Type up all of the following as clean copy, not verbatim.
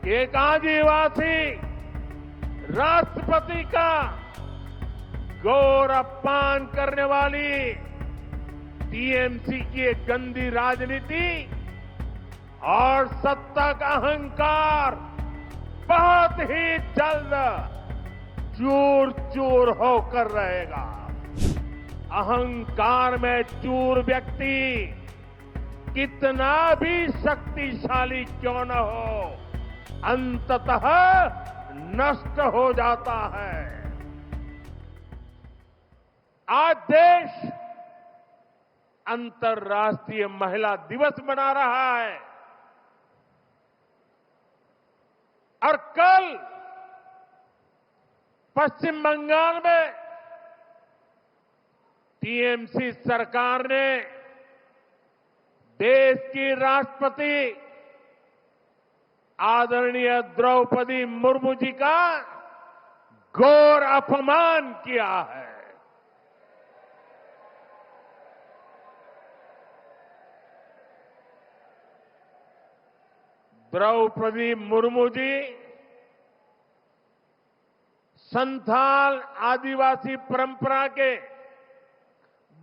कि एक आदिवासी राष्ट्रपति का गौर अपमान करने वाली टीएमसी की एक गंदी राजनीति और सत्ता का अहंकार बहुत ही जल्द चूर चूर होकर रहेगा। अहंकार में चूर व्यक्ति कितना भी शक्तिशाली क्यों न हो, अंततः नष्ट हो जाता है। आज देश अंतर्राष्ट्रीय महिला दिवस मना रहा है और कल पश्चिम बंगाल में टीएमसी सरकार ने देश की राष्ट्रपति आदरणीय द्रौपदी मुर्मू जी का घोर अपमान किया है। द्रौपदी मुर्मू जी संथाल आदिवासी परंपरा के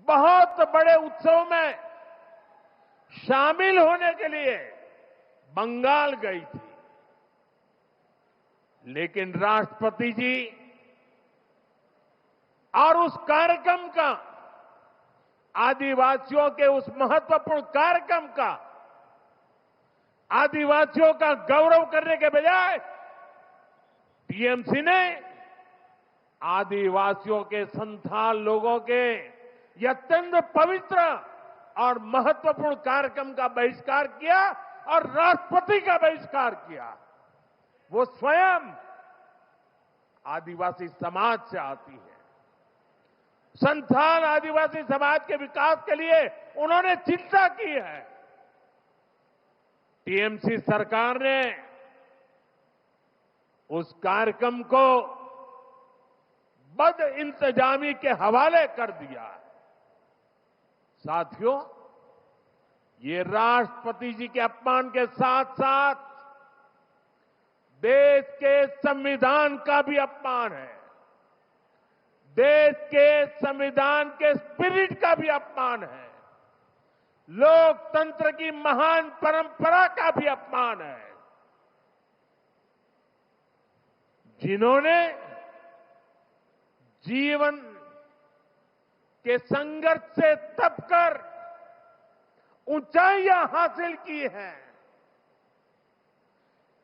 बहुत बड़े उत्सव में शामिल होने के लिए बंगाल गई थी, लेकिन राष्ट्रपति जी और उस कार्यक्रम का, आदिवासियों के उस महत्वपूर्ण कार्यक्रम का, आदिवासियों का गौरव करने के बजाय टीएमसी ने आदिवासियों के संथाल लोगों के ये अत्यंत पवित्र और महत्वपूर्ण कार्यक्रम का बहिष्कार किया और राष्ट्रपति का बहिष्कार किया। वो स्वयं आदिवासी समाज से आती है। संथाल आदिवासी समाज के विकास के लिए उन्होंने चिंता की है। टीएमसी सरकार ने उस कार्यक्रम को बद इंतजामी के हवाले कर दिया। साथियों, ये राष्ट्रपति जी के अपमान के साथ साथ देश के संविधान का भी अपमान है। देश के संविधान के स्पिरिट का भी अपमान है। लोकतंत्र की महान परंपरा का भी अपमान है। जिन्होंने जीवन के संघर्ष से तपकर ऊंचाइयां हासिल की हैं,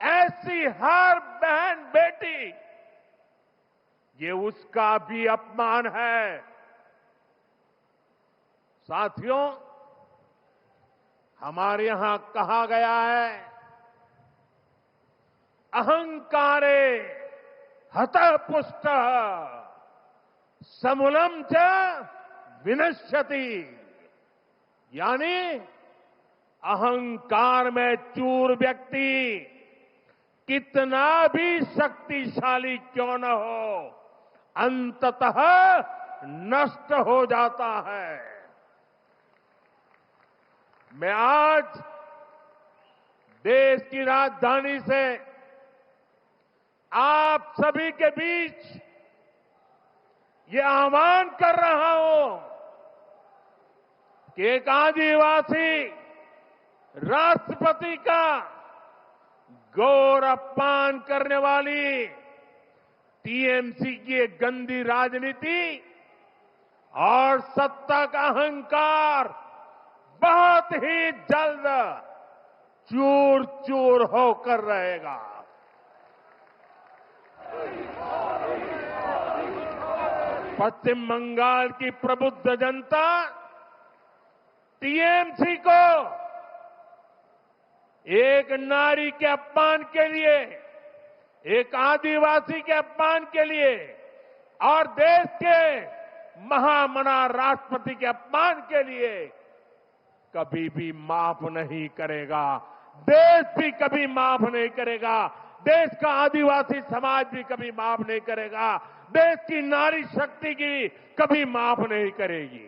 ऐसी हर बहन बेटी, ये उसका भी अपमान है। साथियों, हमारे यहां कहा गया है, अहंकारे हतः पुष्टः समूलम च विनश्यति, यानी अहंकार में चूर व्यक्ति कितना भी शक्तिशाली क्यों न हो, अंततः नष्ट हो जाता है। मैं आज देश की राजधानी से आप सभी के बीच ये आह्वान कर रहा हूं कि एक आदिवासी राष्ट्रपति का गौर अपमान करने वाली टीएमसी की एक गंदी राजनीति और सत्ता का अहंकार बहुत ही जल्द चूर चूर होकर रहेगा। पश्चिम बंगाल की प्रबुद्ध जनता टीएमसी को एक नारी के अपमान के लिए, एक आदिवासी के अपमान के लिए और देश के महामना राष्ट्रपति के अपमान के लिए कभी भी माफ नहीं करेगा। देश भी कभी माफ नहीं करेगा। देश का आदिवासी समाज भी कभी माफ नहीं करेगा। देश की नारी शक्ति की कभी माफ नहीं करेगी।